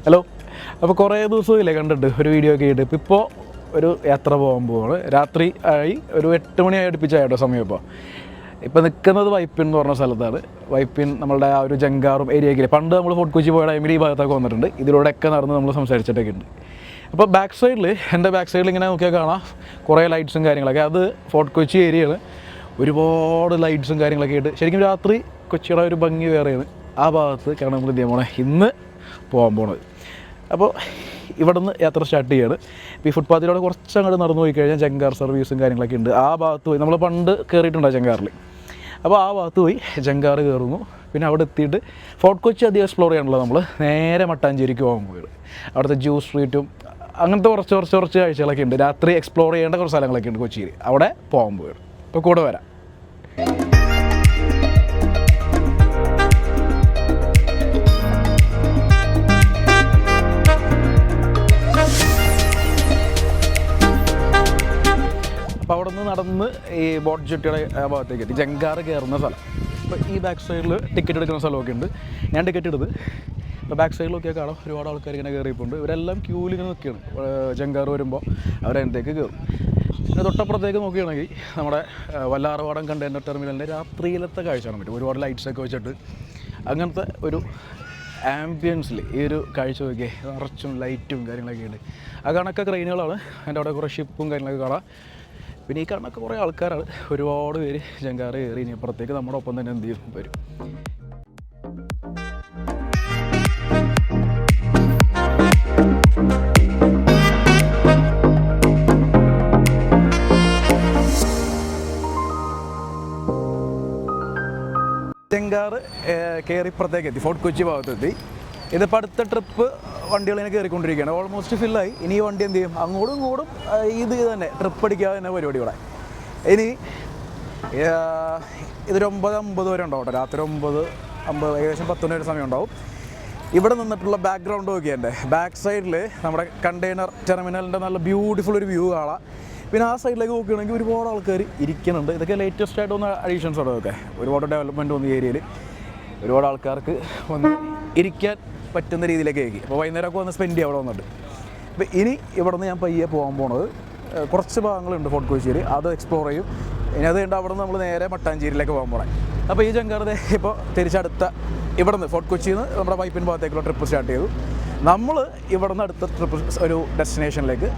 Hello. അപ്പോൾ കുറേ ദിവസമില്ലേ കണ്ടിട്ട് ഒരു വീഡിയോ ഒക്കെ ഇട്ട് ഇപ്പോൾ ഒരു യാത്ര പോകാൻ പോവാണ്. രാത്രി ആയി ഒരു 8 മണിയായി അടുപ്പിച്ചായിട്ടോ സമയം. ഇപ്പോൾ നിൽക്കുന്നത് വൈപ്പിൻ എന്ന് പറഞ്ഞ സ്ഥലത്താണ്. വൈപ്പിൻ നമ്മളുടെ ആ ഒരു ജങ്കാറും ഏരിയയ്ക്ക് പണ്ട് നമ്മൾ ഫോർട്ട് കൊച്ചി പോയ ടൈമിൽ ഈ ഭാഗത്തൊക്കെ വന്നിട്ടുണ്ട്. ഇതിലൂടെയൊക്കെ നടന്ന് നമ്മൾ സംസാരിച്ചിട്ടൊക്കെ ഉണ്ട്. അപ്പോൾ എൻ്റെ ബാക്ക് സൈഡിൽ ഇങ്ങനെ നോക്കിയാൽ കാണാം കുറേ ലൈറ്റ്സും കാര്യങ്ങളൊക്കെ. അത് ഫോർട്ട് കൊച്ചി ഏരിയയാണ്. ഒരുപാട് ലൈറ്റ്സും കാര്യങ്ങളൊക്കെ ആയിട്ട് ശരിക്കും രാത്രി കൊച്ചിയുടെ ഒരു ഭംഗി വേറെയാണ്. ആ ഭാഗത്ത് കാരണം നമ്മൾ എന്ത് ചെയ്യാൻ പോണേ ഇന്ന് പോകാൻ പോണത്. അപ്പോൾ ഇവിടെ നിന്ന് യാത്ര സ്റ്റാർട്ട് ചെയ്യാണ്. ഇപ്പോൾ ഈ ഫുട്പാത്തിലൂടെ കുറച്ച് അങ്ങോട്ട് നടന്നു പോയി കഴിഞ്ഞാൽ ജങ്കാർ സർവീസും കാര്യങ്ങളൊക്കെ ഉണ്ട്. ആ ഭാഗത്ത് പോയി നമ്മൾ പണ്ട് കയറിയിട്ടുണ്ടാകും ജങ്കാറിൽ. അപ്പോൾ ആ ഭാഗത്ത് പോയി ജങ്കാർ കയറുന്നു. പിന്നെ അവിടെ എത്തിയിട്ട് ഫോർട്ട് കൊച്ചി അധികം എക്സ്പ്ലോർ ചെയ്യാനുള്ളത് നമ്മൾ നേരെ മട്ടാഞ്ചേരിക്ക് പോകാൻ പോയത്. അവിടുത്തെ ജ്യൂസ് സ്ട്രീറ്റും അങ്ങനത്തെ കുറച്ച് കാഴ്ചകളൊക്കെ ഉണ്ട്. രാത്രി എക്സ്പ്ലോർ ചെയ്യേണ്ട കുറച്ച് സ്ഥലങ്ങളൊക്കെ ഉണ്ട് കൊച്ചിയിൽ. അവിടെ പോകാൻ പോയത്. അപ്പോൾ കൂടെ വരാം. അപ്പോൾ അവിടെ നിന്ന് നടന്ന് ഈ ബോട്ട് ജെട്ടിയുടെ ഭാഗത്തേക്ക് എത്തി. ജങ്കാർ കയറുന്ന സ്ഥലം. അപ്പോൾ ഈ ബാക്ക് സൈഡിൽ ടിക്കറ്റ് എടുക്കുന്ന സ്ഥലമൊക്കെ ഉണ്ട്. ഞാൻ ടിക്കറ്റ് എടുത്ത് ഇപ്പോൾ ബാക്ക് സൈഡിലൊക്കെ കാണാം ഒരുപാട് ആൾക്കാർ ഇങ്ങനെ കയറിയിട്ടുണ്ട്. ഇവരെല്ലാം ക്യൂവിൽ ഇങ്ങനെ നിൽക്കുകയാണ്. ജങ്കാർ വരുമ്പോൾ അവരതിനകത്തേക്ക് കയറും. പിന്നെ തൊട്ടപ്പുറത്തേക്ക് നോക്കുകയാണെങ്കിൽ നമ്മുടെ വല്ലാർപാടം കണ്ടെയ്നർ ടെർമിനലിൻ്റെ രാത്രിയിലത്തെ കാഴ്ച കാണാൻ പറ്റും. ഒരുപാട് ലൈറ്റ്സൊക്കെ വെച്ചിട്ട് അങ്ങനത്തെ ഒരു ആംബിയൻസിൽ ഈ ഒരു കാഴ്ച നോക്കിയേ നിറച്ചും ലൈറ്റും കാര്യങ്ങളൊക്കെ ഉണ്ട്. ആ കണക്കെ ക്രെയിനുകളാണ്. അതിൻ്റെ അവിടെ കുറേ ഷിപ്പും കാര്യങ്ങളൊക്കെ കാണാം. പിന്നെ ഈ കാണുന്നൊക്കെ കുറേ ആൾക്കാരാണ്. ഒരുപാട് പേര് ജങ്കാർ കയറി ഇനി അപ്പുറത്തേക്ക് നമ്മുടെ ഒപ്പം തന്നെ എന്ത് ചെയ്യും വരും. ജങ്കാർ കയറി ഇപ്പുറത്തേക്ക് എത്തി. ഫോർട്ട് കൊച്ചി ഭാഗത്തെത്തി. ഇതിപ്പോൾ അടുത്ത ട്രിപ്പ് വണ്ടികളിങ്ങനെ കയറിക്കൊണ്ടിരിക്കുകയാണ്. ഓൾമോസ്റ്റ് ഫില്ലായി. ഇനി ഈ വണ്ടി എന്ത് ചെയ്യും അങ്ങോട്ടും ഇങ്ങോട്ടും ഇത് തന്നെ ട്രിപ്പ് അടിക്കാതെ തന്നെ പരിപാടി ഇവിടെ. ഇനി ഇതൊരു 9:50 വരെ ഉണ്ടാവും കേട്ടോ. രാത്രി 9:50 ഏകദേശം 10 മണി സമയം ഉണ്ടാവും. ഇവിടെ നിന്നിട്ടുള്ള ബാക്ക്ഗ്രൗണ്ട് നോക്കിയാൽ എൻ്റെ ബാക്ക് സൈഡിൽ നമ്മുടെ കണ്ടെയ്നർ ടെർമിനലിൻ്റെ നല്ല ബ്യൂട്ടിഫുൾ ഒരു വ്യൂ കാണാം. പിന്നെ ആ സൈഡിലേക്ക് നോക്കുകയാണെങ്കിൽ ഒരുപാട് ആൾക്കാർ ഇരിക്കുന്നുണ്ട്. ഇതൊക്കെ ലേറ്റസ്റ്റ് ആയിട്ട് വന്ന അഡീഷൻസ് ആണ്. ഇതൊക്കെ ഒരുപാട് ഡെവലപ്മെൻറ്റ് വന്ന ഏരിയയിൽ ഒരുപാട് ആൾക്കാർക്ക് വന്ന് ഇരിക്കാൻ പറ്റുന്ന രീതിയിലേക്ക് ആക്കി. അപ്പോൾ വൈകുന്നേരമൊക്കെ വന്ന് സ്പെൻഡ് ചെയ്യാം അവിടെ വന്നിട്ട്. അപ്പോൾ ഇനി ഇവിടെ നിന്ന് ഞാൻ പയ്യെ പോകാൻ പോണത് കുറച്ച് ഭാഗങ്ങളുണ്ട് ഫോർട്ട് കൊച്ചിയിൽ. അത് എക്സ്പ്ലോർ ചെയ്യും. ഇനി അത് കഴിഞ്ഞ് അവിടെ നിന്ന് നമ്മൾ നേരെ മട്ടാഞ്ചേരിയിലേക്ക് പോകാൻ പോകണം. അപ്പോൾ ഈ ജങ്കാർ ഇപ്പോൾ തിരിച്ചടുത്ത ഇവിടെ നിന്ന് ഫോർട്ട് കൊച്ചിയിൽ നിന്ന് നമ്മുടെ വൈപ്പിൻ ഭാഗത്തേക്കുള്ള ട്രിപ്പ് സ്റ്റാർട്ട് ചെയ്തു. നമ്മൾ ഇവിടെ നിന്ന് അടുത്ത ട്രിപ്പ് ഒരു ഡെസ്റ്റിനേഷനിലേക്ക്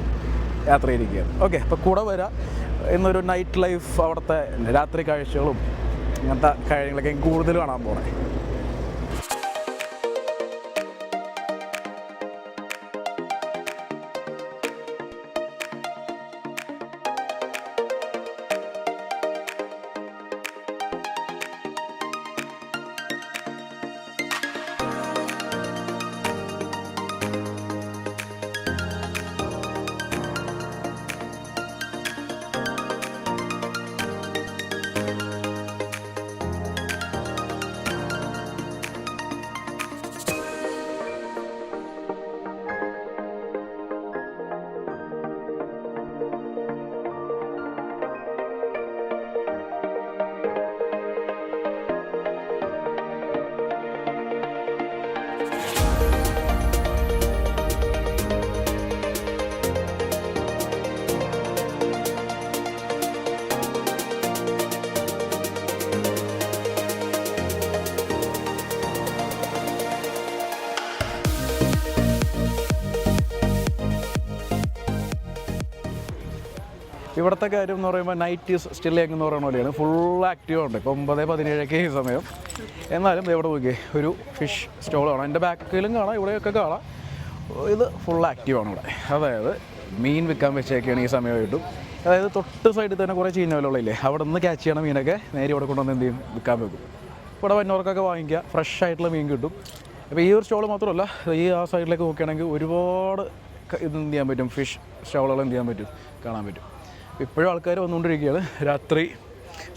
യാത്ര ചെയ്തിരിക്കുകയാണ്. ഓക്കെ, അപ്പോൾ കൂടെ വരാം. ഇന്നൊരു നൈറ്റ് ലൈഫ് അവിടുത്തെ രാത്രി കാഴ്ചകളും അങ്ങനത്തെ കാര്യങ്ങളൊക്കെ കൂടുതൽ കാണാൻ പോകണേ. ഇവിടുത്തെ കാര്യം എന്ന് പറയുമ്പോൾ നൈറ്റ് ഈസ് സ്റ്റിൽ യങ് എന്ന് പറയുന്ന പോലെയാണ്. ഫുൾ ആക്റ്റീവ് ഉണ്ട്. ഇപ്പോൾ 9:17 ഈ സമയം. എന്നാലും ഇവിടെ നോക്കിയേ ഒരു ഫിഷ് സ്റ്റോളാണ്. എൻ്റെ ബാക്കിലും കാണാം, ഇവിടെയൊക്കെ കാണാം. ഇത് ഫുൾ ആക്റ്റീവാണ് ഇവിടെ. അതായത് മീൻ വിൽക്കാൻ വെച്ചേക്കാണ് ഈ സമയമായിട്ടും. അതായത് തൊട്ട് സൈഡിൽ തന്നെ കുറേ ചീനവലുകളില്ലേ, അവിടെ നിന്ന് ക്യാച്ച് ചെയ്യണ മീനൊക്കെ നേരെ ഇവിടെ കൊണ്ടുവന്ന് എന്ത് ചെയ്യും വിൽക്കാൻ വെക്കും. ഇവിടെ വന്നവർക്കൊക്കെ വാങ്ങിക്കുക, ഫ്രഷ് ആയിട്ടുള്ള മീൻ കിട്ടും. അപ്പോൾ ഈ ഒരു സ്റ്റോൾ മാത്രമല്ല, ഈ ആ സൈഡിലേക്ക് നോക്കുകയാണെങ്കിൽ ഒരുപാട് ഇത് എന്ത് ചെയ്യാൻ പറ്റും, ഫിഷ് സ്റ്റോളുകൾ എന്ത് ചെയ്യാൻ പറ്റും, കാണാൻ പറ്റും. ഇപ്പോഴും ആൾക്കാർ വന്നുകൊണ്ടിരിക്കുകയാണ് രാത്രി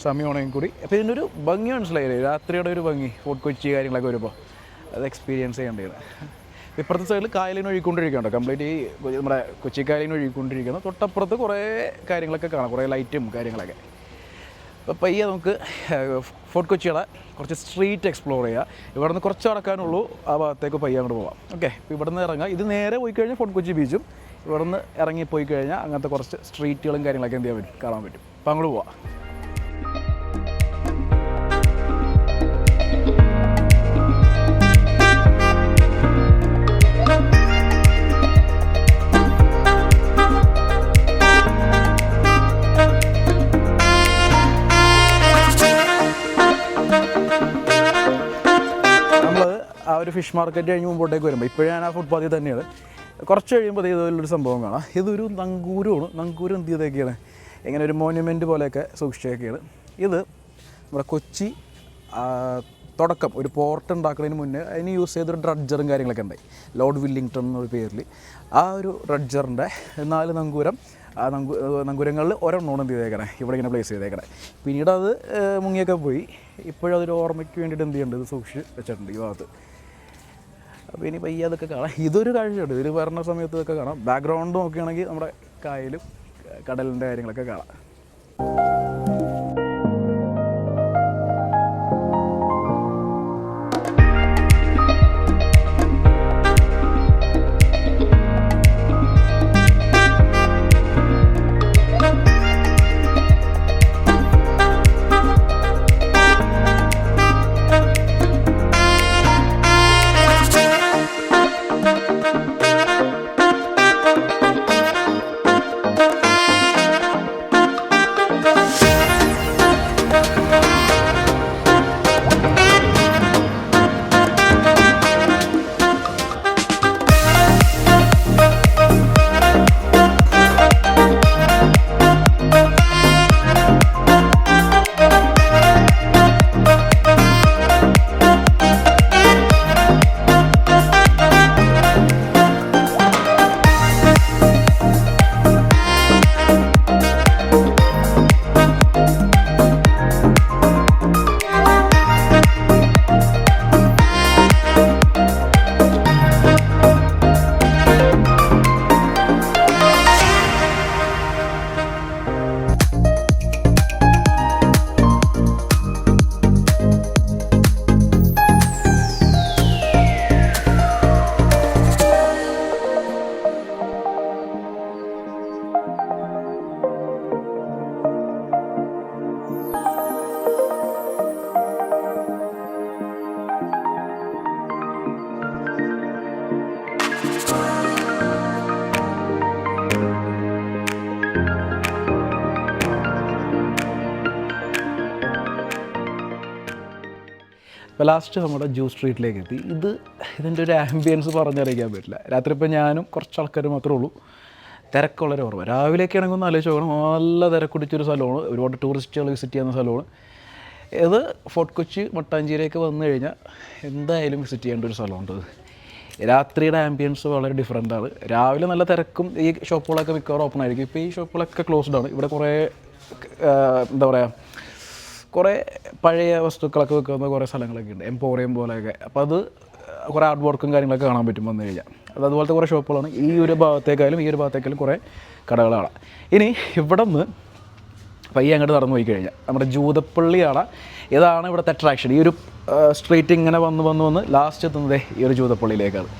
സമയമാണെങ്കിൽ കൂടി. അപ്പോൾ ഇതിൻ്റെ ഒരു ഭംഗി മനസ്സിലായില്ലേ, രാത്രിയുടെ ഒരു ഭംഗി. ഫോർട്ട് കൊച്ചി കാര്യങ്ങളൊക്കെ വരുമ്പോൾ അത് എക്സ്പീരിയൻസ് ചെയ്യേണ്ടതാണ്. ഇപ്പുറത്തെ സൈഡിൽ കായലിന് ഒഴുകിക്കൊണ്ടിരിക്കുകയുണ്ടോ, കംപ്ലീറ്റ് ഈ നമ്മുടെ കൊച്ചി കായലിന് ഒഴുകിക്കൊണ്ടിരിക്കുകയാണ്. തൊട്ടപ്പുറത്ത് കുറേ കാര്യങ്ങളൊക്കെ കാണാം, കുറേ ലൈറ്റും കാര്യങ്ങളൊക്കെ. അപ്പോൾ പയ്യെ നമുക്ക് ഫോർട്ട് കൊച്ചിയുടെ കുറച്ച് സ്ട്രീറ്റ് എക്സ്പ്ലോർ ചെയ്യുക. ഇവിടെ നിന്ന് കുറച്ച് നടക്കാനുള്ളൂ, ആ ഭാഗത്തേക്ക് പയ്യെ അങ്ങോട്ട് പോകാം. ഓക്കെ, ഇപ്പോൾ ഇവിടെ നിന്ന് ഇറങ്ങാം. ഇത് നേരെ പോയി കഴിഞ്ഞാൽ ഫോർട്ട് കൊച്ചി ബീച്ചും, ഇവിടെ നിന്ന് ഇറങ്ങിപ്പോയി കഴിഞ്ഞാൽ അങ്ങനത്തെ കുറച്ച് സ്ട്രീറ്റുകളും കാര്യങ്ങളൊക്കെ എന്ത് ചെയ്യാൻ പറ്റും, കാണാൻ പറ്റും. അപ്പോൾ അങ്ങോട്ട് പോവാം. ആ ഒരു ഫിഷ് മാർക്കറ്റ് കഴിഞ്ഞ് മുമ്പോട്ടേക്ക് വരുമ്പോൾ ഇപ്പോഴും ഞാൻ ആ ഫുട്പാത്തിൽ തന്നെയാണ്. കുറച്ച് കഴിയുമ്പോൾ ഇതുപോലൊരു സംഭവം കാണാം. ഇതൊരു നങ്കൂരമാണ്. നങ്കൂരം എന്ത് ചെയ്തൊക്കെയാണ്, ഇങ്ങനെ ഒരു മോണ്യുമെൻറ്റ് പോലെയൊക്കെ സൂക്ഷിച്ചൊക്കെയാണ്. ഇത് നമ്മുടെ കൊച്ചി തുടക്കം ഒരു പോർട്ട് ഉണ്ടാക്കുന്നതിന് മുന്നേ അതിന് യൂസ് ചെയ്തൊരു ഡ്രഡ്ജറും കാര്യങ്ങളൊക്കെ ഉണ്ടായി, ലോർഡ് വില്ലിങ്ടൺ എന്നൊരു പേരിൽ. ആ ഒരു ഡ്രഡ്ജറിൻ്റെ 4 നങ്കൂരം, ആ നങ്കൂരങ്ങളിൽ ഒരെണ്ണമാണ് എന്ത് ചെയ്തേക്കണേ, ഇവിടെ ഇങ്ങനെ പ്ലേസ് ചെയ്തേക്കണേ. പിന്നീട് അത് മുങ്ങിയൊക്കെ പോയി. ഇപ്പോഴും അതൊരു ഓർമ്മയ്ക്ക് വേണ്ടിയിട്ട് എന്ത് ചെയ്യുന്നുണ്ട്, ഇത് സൂക്ഷിച്ച് വെച്ചിട്ടുണ്ട് ഈ ഭാഗത്ത്. അപ്പോൾ ഇനി പയ്യെ അതൊക്കെ കാണാം. ഇതൊരു കാഴ്ചയുണ്ട്, ഇത് വരുന്ന സമയത്ത് ഇതൊക്കെ കാണാം. ബാക്ക്ഗ്രൗണ്ട് നോക്കുകയാണെങ്കിൽ നമ്മുടെ കായലും കടലിൻ്റെ കാര്യങ്ങളൊക്കെ കാണാം. അപ്പോൾ ലാസ്റ്റ് നമ്മുടെ ജ്യൂസ് സ്ട്രീറ്റിലേക്ക് എത്തി. ഇതിൻ്റെ ഒരു ആംബിയൻസ് പറഞ്ഞറിയിക്കാൻ പറ്റില്ല. രാത്രി ഇപ്പോൾ ഞാനും കുറച്ച് ആൾക്കാർ മാത്രമേ ഉള്ളൂ. തിരക്കുള്ളൊരു ഓർമ്മ. രാവിലെയൊക്കെ ആണെങ്കിൽ ഒന്ന് ആലോചിച്ച് നോക്കണം, നല്ല തിരക്കുടിച്ചൊരു സ്ഥലമാണ്, ഒരുപാട് ടൂറിസ്റ്റുകൾ വിസിറ്റ് ചെയ്യുന്ന സ്ഥലമാണ് ഇത്. ഫോർട്ട് കൊച്ചി മട്ടാഞ്ചേരിയൊക്കെ വന്നു കഴിഞ്ഞാൽ എന്തായാലും വിസിറ്റ് ചെയ്യേണ്ട ഒരു സ്ഥലമുണ്ട്. രാത്രിയുടെ ആംബിയൻസ് വളരെ ഡിഫറെൻ്റാണ്. രാവിലെ നല്ല തിരക്കും, ഈ ഷോപ്പുകളൊക്കെ മിക്കവാറും ഓപ്പൺ ആയിരിക്കും. ഇപ്പോൾ ഈ ഷോപ്പുകളൊക്കെ ക്ലോസ്ഡ് ആണ്. ഇവിടെ കുറേ എന്താ പറയുക, കുറേ പഴയ വസ്തുക്കളൊക്കെ വെക്കുന്ന കുറേ സ്ഥലങ്ങളൊക്കെ ഉണ്ട്, എംപോറിയം പോലെയൊക്കെ. അപ്പോൾ അത് കുറേ ആർട്ട് വർക്കും കാര്യങ്ങളൊക്കെ കാണാൻ പറ്റും വന്നു കഴിഞ്ഞാൽ. അതുപോലത്തെ കുറേ ഷോപ്പുകളാണ്. ഈ ഒരു ഭാഗത്തേക്കായാലും ഈ ഒരു ഭാഗത്തേക്കായാലും കുറേ കടകളാണ്. ഇനി ഇവിടെ നിന്ന് പയ്യെ അങ്ങോട്ട് നടന്നു പോയി കഴിഞ്ഞാൽ നമ്മുടെ ജൂതപ്പള്ളിയാണ്. ഇതാണ് ഇവിടുത്തെ അട്രാക്ഷൻ. ഈ ഒരു സ്ട്രീറ്റ് ഇങ്ങനെ വന്ന് ലാസ്റ്റ് എത്തുന്നത് ഈ ഒരു ജൂതപ്പള്ളിയിലേക്കാണ്.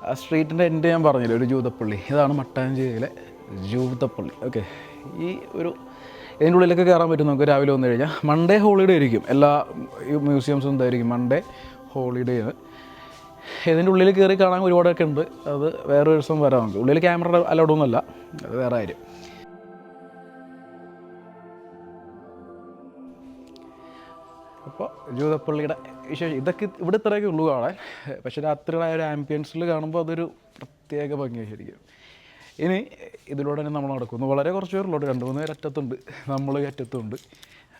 ആ സ്ട്രീറ്റിൻ്റെ എൻ്റെ ഞാൻ പറഞ്ഞില്ലേ ഒരു ജൂതപ്പള്ളി, ഇതാണ് മട്ടാഞ്ചേരിയിലെ ജൂതപ്പള്ളി. ഓക്കെ, ഈ ഒരു ഇതിൻ്റെ ഉള്ളിലൊക്കെ കയറാൻ പറ്റും നമുക്ക് രാവിലെ വന്നു കഴിഞ്ഞാൽ. മൺഡേ ഹോളിഡേ ആയിരിക്കും, എല്ലാ മ്യൂസിയംസും എന്തായിരിക്കും മൺഡേ ഹോളിഡേ ആണ്. ഇതിൻ്റെ ഉള്ളിൽ കയറി കാണാൻ ഒരുപാടൊക്കെ ഉണ്ട്. അത് വേറൊരു ദിവസം വരാം നമുക്ക്. ഉള്ളിൽ ക്യാമറ അലൗഡൊന്നുമല്ല, അത് വേറെ കാര്യം. അപ്പോൾ ജൂതപ്പള്ളിയുടെ വിശേഷം ഇതൊക്കെ ഇവിടെ ഇത്രയൊക്കെ ഉള്ളൂ കാണാൻ. പക്ഷേ രാത്രിയുടെ ഒരു ആംബിയൻസിൽ കാണുമ്പോൾ അതൊരു പ്രത്യേക ഭംഗിയാണ് ശരിക്കും. ഇനി ഇതിലൂടെ തന്നെ നമ്മൾ നടക്കുന്നു. വളരെ കുറച്ച് പേരുള്ളൂ, 2-3 പേര് അറ്റത്തുണ്ട്, നമ്മൾ അറ്റത്തുണ്ട്,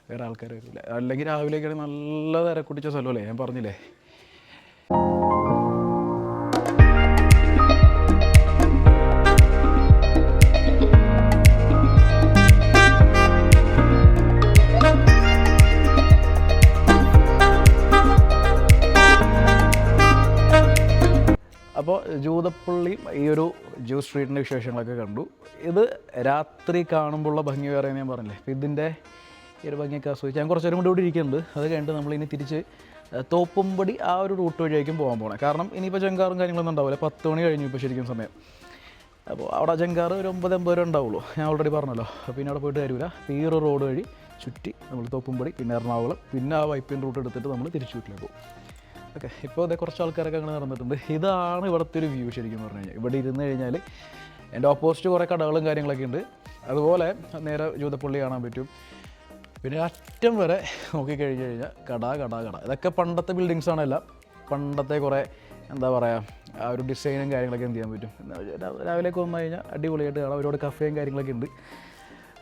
വേറെ ആൾക്കാർ വരില്ല. അല്ലെങ്കിൽ രാവിലെയൊക്കെയാണെങ്കിൽ നല്ല തിരക്കുടിച്ച സ്ഥലമല്ലേ, ഞാൻ പറഞ്ഞില്ലേ. അപ്പോൾ ജൂതപ്പള്ളി ഈ ഒരു ജ്യൂസ് സ്ട്രീറ്റിൻ്റെ വിശേഷങ്ങളൊക്കെ കണ്ടു. ഇത് രാത്രി കാണുമ്പോഴുള്ള ഭംഗി വേറെ ഞാൻ പറഞ്ഞില്ലേ. അപ്പോൾ ഇതിൻ്റെ ഈ ഒരു ഭംഗിയൊക്കെ ആസ്വദിച്ച് ഞാൻ കുറച്ച് നേരം കൂടി ഇവിടെ ഇരിക്കുന്നുണ്ട്. അത് കഴിഞ്ഞിട്ട് നമ്മളിനി തിരിച്ച് തോപ്പുംപടി ആ ഒരു റൂട്ട് വഴിയായിരിക്കും പോകാൻ പോകണം. കാരണം ഇനിയിപ്പോൾ ജങ്കാറും കാര്യങ്ങളൊന്നും ഉണ്ടാവില്ല, 10 മണി കഴിഞ്ഞു ഇപ്പോൾ ശരിക്കും സമയം. അപ്പോൾ അവിടെ ജങ്കാറ് ഒരു 9-10 രൂപ ഉണ്ടാവുള്ളൂ, ഞാൻ ഓൾറെഡി പറഞ്ഞല്ലോ. അപ്പോൾ ഇനി അവിടെ പോയിട്ട് തരില്ല. അപ്പോൾ ഈ ഒരു റോഡ് വഴി ചുറ്റി നമ്മൾ തോപ്പുംപടി, പിന്നെ എറണാകുളം, പിന്നെ ആ വൈപ്പിൻ റൂട്ട് എടുത്തിട്ട് നമ്മൾ തിരിച്ചു വീട്ടിലേക്ക് പോകും. ഓക്കെ, ഇപ്പോൾ അതേ കുറച്ച് ആൾക്കാരൊക്കെ അങ്ങനെ നടന്നിട്ടുണ്ട്. ഇതാണ് ഇവിടുത്തെ ഒരു വ്യൂ ശരിക്കും പറഞ്ഞു കഴിഞ്ഞാൽ. ഇവിടെ ഇരുന്ന് കഴിഞ്ഞാൽ എൻ്റെ ഓപ്പോസിറ്റ് കുറേ കടകളും കാര്യങ്ങളൊക്കെ ഉണ്ട്. അതുപോലെ നേരെ ജൂതപ്പള്ളി കാണാൻ പറ്റും. പിന്നെ അറ്റം വരെ നോക്കിക്കഴിഞ്ഞ് കഴിഞ്ഞാൽ കട. ഇതൊക്കെ പണ്ടത്തെ ബിൽഡിങ്സാണ്, എല്ലാം പണ്ടത്തെ കുറേ എന്താ പറയുക ആ ഒരു ഡിസൈനും കാര്യങ്ങളൊക്കെ എന്ത് ചെയ്യാൻ പറ്റും. രാവിലെയൊക്കെ വന്നു കഴിഞ്ഞാൽ അടിപൊളിയായിട്ട് കാണാം. ഒരുപാട് കഫേയും കാര്യങ്ങളൊക്കെ ഉണ്ട്.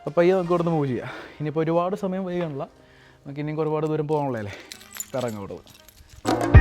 അപ്പോൾ പയ്യെ നമുക്ക് ഇവിടുന്ന് മൂവ് ചെയ്യാം. ഇനിയിപ്പോൾ ഒരുപാട് സമയം വൈകാനുള്ള, നമുക്ക് ഇനിയും ഒരുപാട് ദൂരം പോകാനുള്ളതല്ലേ, ഇറങ്ങാം ഇവിടെ.